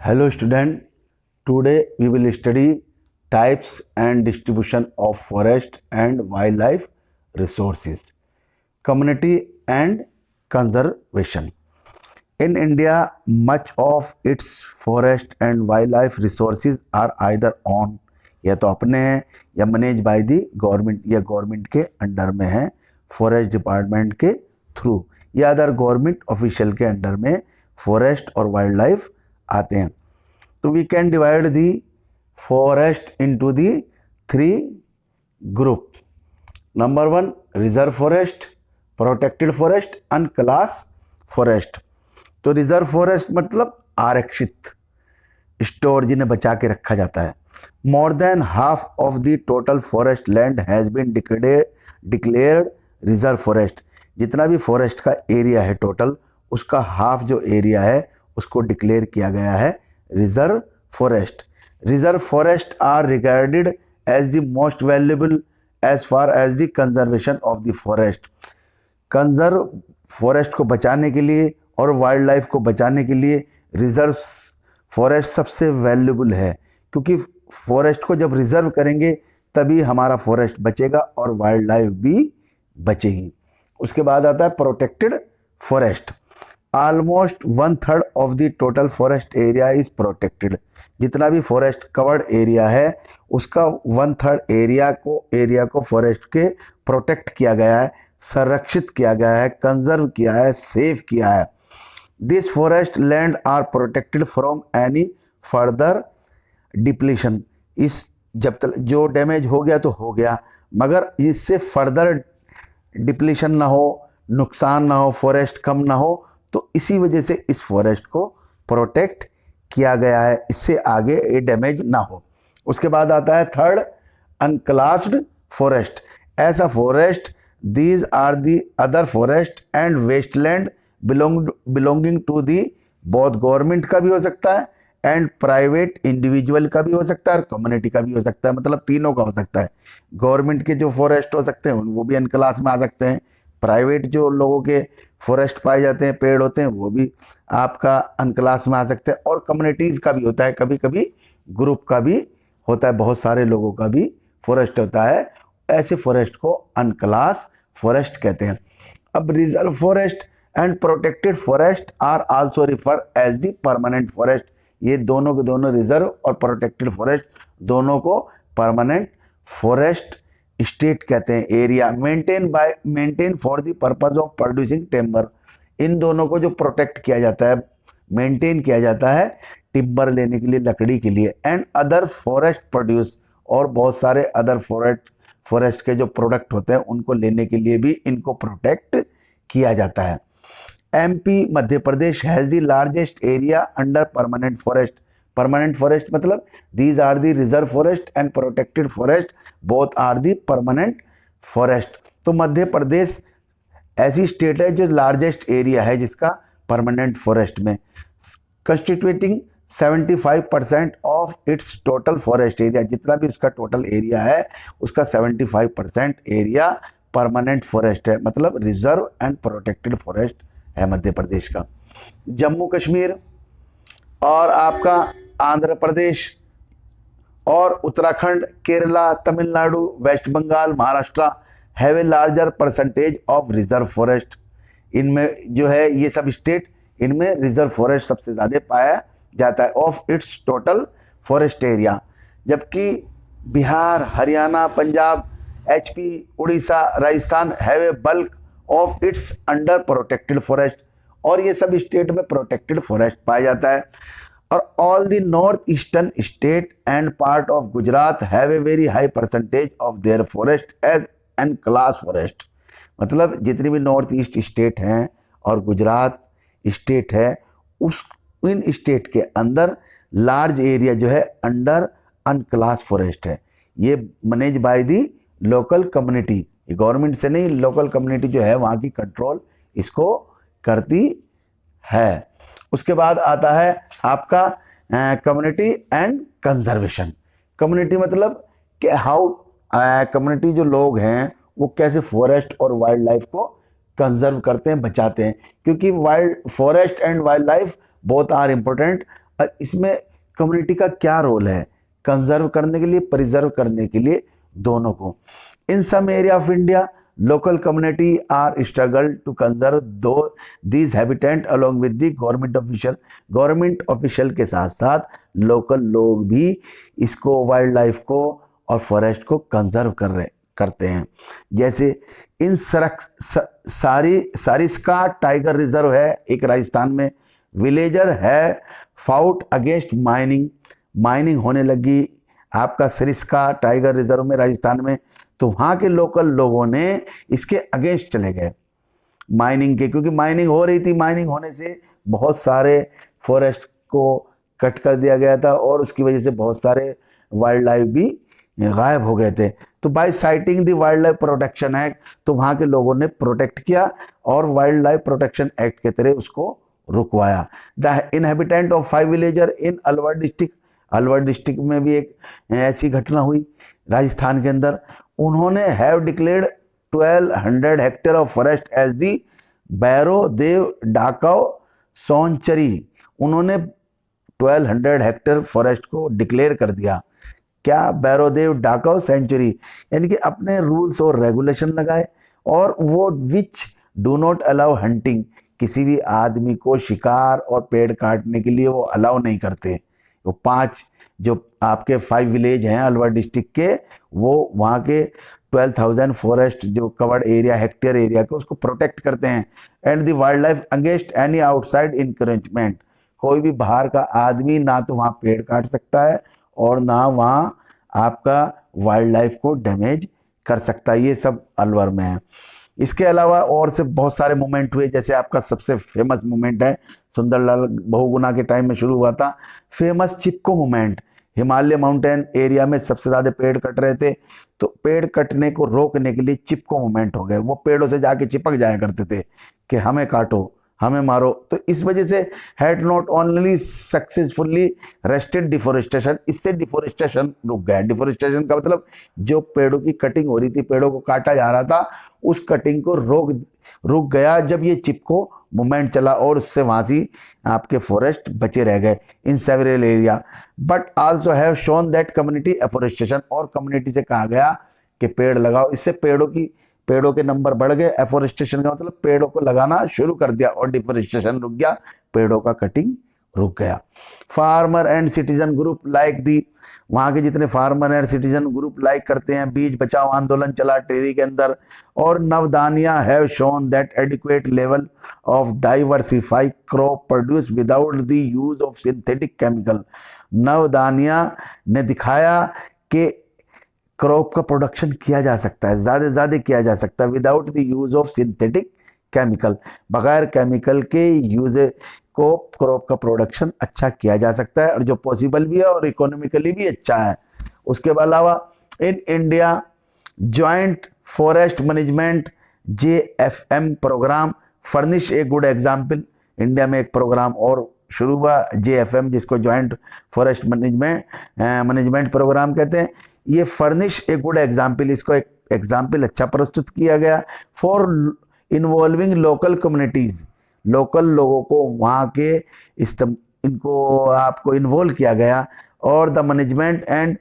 Hello student, today we will study types and distribution of forest and wildlife resources, community and conservation. In India, much of its forest and wildlife resources are either owned या तो अपने हैं या manage by the government या government के under में है forest department के थ्रू या अदर गवर्नमेंट ऑफिशियल के अंडर में फॉरेस्ट और वाइल्ड लाइफ आते हैं. तो we can divide the forest into the 3 group. Number 1 reserve forest, protected forest and class forest. तो रिजर्व फॉरेस्ट मतलब आरक्षित स्टोर जिन्हें बचा के रखा जाता है. More than half of the total forest land has been declared reserve forest. जितना भी फॉरेस्ट का एरिया है टोटल, उसका हाफ जो एरिया है उसको डिक्लेयर किया गया है reserve forest. Reserve forest are regarded as the most valuable as far as the conservation of the forest. Conserve forest को बचाने के लिए और वाइल्ड लाइफ को बचाने के लिए रिजर्व फॉरेस्ट सबसे वैल्यूएबल है, क्योंकि फॉरेस्ट को जब रिजर्व करेंगे तभी हमारा फॉरेस्ट बचेगा और वाइल्ड लाइफ भी बचेगी. उसके बाद आता है protected forest. Almost 1/3 of the total forest area is protected. जितना भी फॉरेस्ट कवर्ड एरिया है उसका 1/3 एरिया को फॉरेस्ट के प्रोटेक्ट किया गया है, संरक्षित किया गया है, कंजर्व किया है, सेव किया है. This forest land are protected from any further depletion. इस जब तक जो डैमेज हो गया तो हो गया, मगर इससे फर्दर डिप्लीशन ना हो, नुकसान ना हो, फॉरेस्ट कम ना हो, तो इसी वजह से इस फॉरेस्ट को प्रोटेक्ट किया गया है, इससे आगे ये डैमेज ना हो. उसके बाद आता है थर्ड अनक्लास्ड फॉरेस्ट. ऐसा forest these are the other forest and wasteland belonging to the both government का भी हो सकता है एंड प्राइवेट इंडिविजुअल का भी हो सकता है और कम्युनिटी का भी हो सकता है. मतलब तीनों का हो सकता है. गवर्नमेंट के जो फॉरेस्ट हो सकते हैं वो भी अनक्लास में आ सकते हैं, प्राइवेट जो लोगों के फॉरेस्ट पाए जाते हैं, पेड़ होते हैं, वो भी आपका अनक्लास में आ सकते हैं, और कम्युनिटीज़ का भी होता है, कभी कभी ग्रुप का भी होता है, बहुत सारे लोगों का भी फॉरेस्ट होता है. ऐसे फॉरेस्ट को अनक्लास फॉरेस्ट कहते हैं. अब reserve forest and protected forest are also refer as the permanent forest. ये दोनों के दोनों रिजर्व और प्रोटेक्टेड फॉरेस्ट दोनों को परमानेंट फॉरेस्ट स्टेट कहते हैं. Area maintain for the purpose of producing timber. इन दोनों को जो प्रोटेक्ट किया जाता है, मेंटेन किया जाता है टिम्बर लेने के लिए, लकड़ी के लिए, एंड अदर फॉरेस्ट प्रोड्यूस, और बहुत सारे अदर फॉरेस्ट के जो प्रोडक्ट होते हैं उनको लेने के लिए भी इनको प्रोटेक्ट किया जाता है. MP Madhya Pradesh has the largest area under permanent forest. Permanent forest मतलब these are the reserve forest and protected forest both are the permanent forest. तो मध्य प्रदेश ऐसी स्टेट है जो लार्जेस्ट एरिया है जिसका परमानेंट फॉरेस्ट में, constituting 75% of its total forest area. जितना भी उसका टोटल एरिया है उसका 75% एरिया परमानेंट फॉरेस्ट है, मतलब रिजर्व एंड प्रोटेक्टेड फॉरेस्ट है मध्य प्रदेश का. जम्मू कश्मीर और आपका आंध्र प्रदेश और Uttarakhand, Kerala, Tamil Nadu, West Bengal, Maharashtra have a larger percentage of reserve forest. इनमें जो है ये सब स्टेट, इनमें रिजर्व फॉरेस्ट सबसे ज़्यादा पाया जाता है of its total forest area. जबकि Bihar, Haryana, Punjab, HP, Orissa, Rajasthan have a bulk of its under protected forest. और ये सब स्टेट में प्रोटेक्टेड फॉरेस्ट पाया जाता है. और all the north eastern state and part of Gujarat have a very high percentage of their forest as an class forest. मतलब जितनी भी नॉर्थ ईस्ट स्टेट हैं और गुजरात स्टेट है, उस इन स्टेट के अंदर लार्ज एरिया जो है अंडर अनक्लास फॉरेस्ट है. ये manage by the local community, government से नहीं, लोकल कम्युनिटी जो है वहाँ की कंट्रोल इसको करती है. उसके बाद आता है आपका कम्युनिटी एंड कंजर्वेशन. कम्युनिटी मतलब कि हाउ कम्युनिटी जो लोग हैं वो कैसे फॉरेस्ट और वाइल्ड लाइफ को कंजर्व करते हैं, बचाते हैं, क्योंकि wild forest and wildlife both are important. इसमें कम्युनिटी का क्या रोल है, कंजर्व करने के लिए, प्रिजर्व करने के लिए, दोनों को। In some area of India local community are struggle to conserve do these habitat along with the government official के साथ साथ लोकल लोग भी इसको, वाइल्ड लाइफ को और फॉरेस्ट को कंजर्व करते हैं। जैसे इन सारिस्का टाइगर रिजर्व है एक राजस्थान में, विलेजर है फाउट अगेंस्ट माइनिंग होने लगी आपका सरिस्का टाइगर रिजर्व में राजस्थान में, तो वहां के लोकल लोगों ने इसके अगेंस्ट चले गए माइनिंग के, क्योंकि माइनिंग हो रही थी, माइनिंग होने से बहुत सारे फॉरेस्ट को कट कर दिया गया था और उसकी वजह से बहुत सारे वाइल्ड लाइफ भी गायब हो गए थे। तो by citing the wildlife protection act, तो वहां के लोगों ने प्रोटेक्ट किया और वाइल्ड लाइफ प्रोटेक्शन एक्ट के तहत उसको रुकवाया। The inhabitant of 5 villager in Alwar district में भी एक ऐसी घटना हुई राजस्थान के अंदर। उन्होंने have declared 1200 hectare of forest as the Bhairo Dev Dakav Sonchuri. उन्होंने 1200 हेक्टेयर फॉरेस्ट को डिक्लेयर कर दिया, क्या, बैरोदेव डाकाओ सेंचुरी, यानी कि अपने रूल्स और रेगुलेशन लगाए, और वो which do not allow hunting, किसी भी आदमी को शिकार और पेड़ काटने के लिए वो अलाउ नहीं करते। वो 5 जो आपके 5 विलेज हैं अलवर डिस्ट्रिक्ट के, वो वहाँ के 12,000 फॉरेस्ट जो कवर्ड एरिया, हेक्टेयर एरिया को, उसको प्रोटेक्ट करते हैं। And the wild life against any outside encroachment, कोई भी बाहर का आदमी ना तो वहाँ पेड़ काट सकता है और ना वहाँ आपका वाइल्ड लाइफ को डैमेज कर सकता है। ये सब अलवर में है। इसके अलावा और से बहुत सारे मूवमेंट हुए, जैसे आपका सबसे फेमस मूवमेंट है सुंदरलाल बहुगुणा के टाइम में शुरू हुआ था, फेमस चिपको मूवमेंट। हिमालय माउंटेन एरिया में सबसे ज्यादा पेड़ कट रहे थे, तो पेड़ कटने को रोकने के लिए चिपको मूवमेंट हो गए। वो पेड़ों से जाके चिपक जाया करते थे कि हमें काटो, हमें मारो। तो इस वजह से had not only successfully rested deforestation, इससे डिफोरेस्टेशन रुक गया। डिफोरेस्टेशन का मतलब जो पेड़ों की कटिंग हो रही थी, पेड़ों को काटा जा रहा था, उस कटिंग को रुक गया जब ये चिपको मूवमेंट चला, और उससे वहां से आपके फॉरेस्ट बचे रह गए in several area. But also have shown that community afforestation, और कम्युनिटी से कहा गया कि पेड़ लगाओ, इससे पेड़ों के नंबर बढ़ गए। एफोरेस्टेशन का मतलब पेड़ों को लगाना शुरू कर दिया और डिफोरेस्टेशन रुक गया, पेड़ों का कटिंग रुक गया। Farmer and citizen group like the, वहां के जितने farmer and citizen group like करते हैं, बीज बचाओ आंदोलन चला टेरी के अंदर। और Navdanya have shown that adequate level of diversify crop produce without the use of synthetic chemical. Navdanya ने दिखाया कि क्रॉप का प्रोडक्शन किया जा सकता है, ज्यादा से ज्यादा किया जा सकता है, without the use of synthetic chemical, बगैर केमिकल के यूज को क्रॉप का प्रोडक्शन अच्छा किया जा सकता है, और जो पॉसिबल भी है और इकोनॉमिकली भी अच्छा है। उसके अलावा in India joint forest management JFM program furnish a good example. India में एक प्रोग्राम और शुरू हुआ JFM, जिसको जॉइंट फॉरेस्ट मैनेजमेंट प्रोग्राम कहते हैं। ये फर्निश ए गुड एग्जाम्पल, इसको एक एग्जाम्पल अच्छा प्रस्तुत किया गया for involving local communities, local लोगों को वहाँ के इनको आपको इन्वॉल्व किया गया, और the management and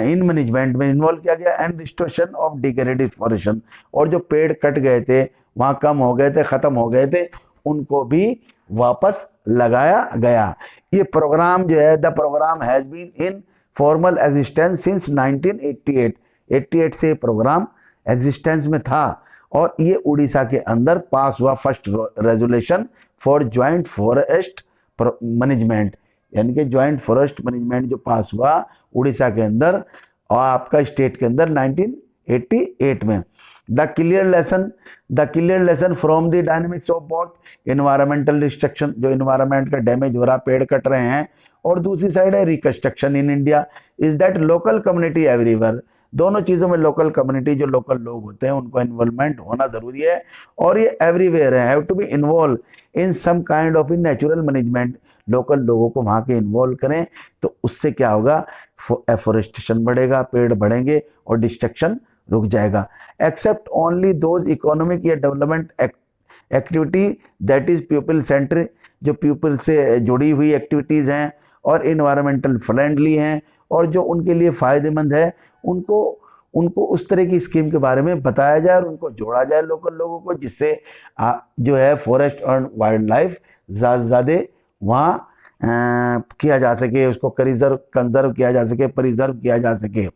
in management में इन्वॉल्व किया गया, and restoration of degraded forest, और जो पेड़ कट गए थे, वहाँ कम हो गए थे, खत्म हो गए थे, उनको भी वापस लगाया गया। ये प्रोग्राम जो है, the program has been in formal existence since 1988, 88 से प्रोग्राम एग्जिस्टेंस में था, और ये उड़ीसा के अंदर पास हुआ first resolution for joint forest management, यानी कि ज्वाइंट फॉरेस्ट मैनेजमेंट जो पास हुआ उड़ीसा के अंदर और आपका स्टेट के अंदर 1988 में। The clear lesson from the dynamics of both environmental destruction, जो एनवायरमेंट का डैमेज हो रहा, पेड़ कट रहे हैं, और दूसरी साइड है reconstruction in India, is that local community everywhere. दोनों चीजों में लोकल कम्युनिटी, जो लोकल लोग होते हैं, उनको इन्वॉल्वमेंट होना जरूरी है, और ये एवरीवेयर है, have to be involve in some kind of in natural management. Local लोगों को वहां के इन्वॉल्व करें, तो उससे क्या होगा, एफोरेस्टेशन बढ़ेगा, पेड़ बढ़ेंगे और डिस्ट्रक्शन रुक जाएगा। एक्सेप्ट ओनली दोज इकोनॉमिक या development activity that is people centric, जो पीपल से जुड़ी हुई एक्टिविटीज़ हैं और इन्वायरमेंटल फ्रेंडली हैं और जो उनके लिए फ़ायदेमंद है, उनको उनको उस तरह की स्कीम के बारे में बताया जाए और उनको जोड़ा जाए लोकल लोगों को, जिससे जो है फॉरेस्ट और वाइल्ड लाइफ ज़्यादा वहाँ किया जा सके, उसको कंजर्व किया जा सके, प्रिजर्व किया जा सके।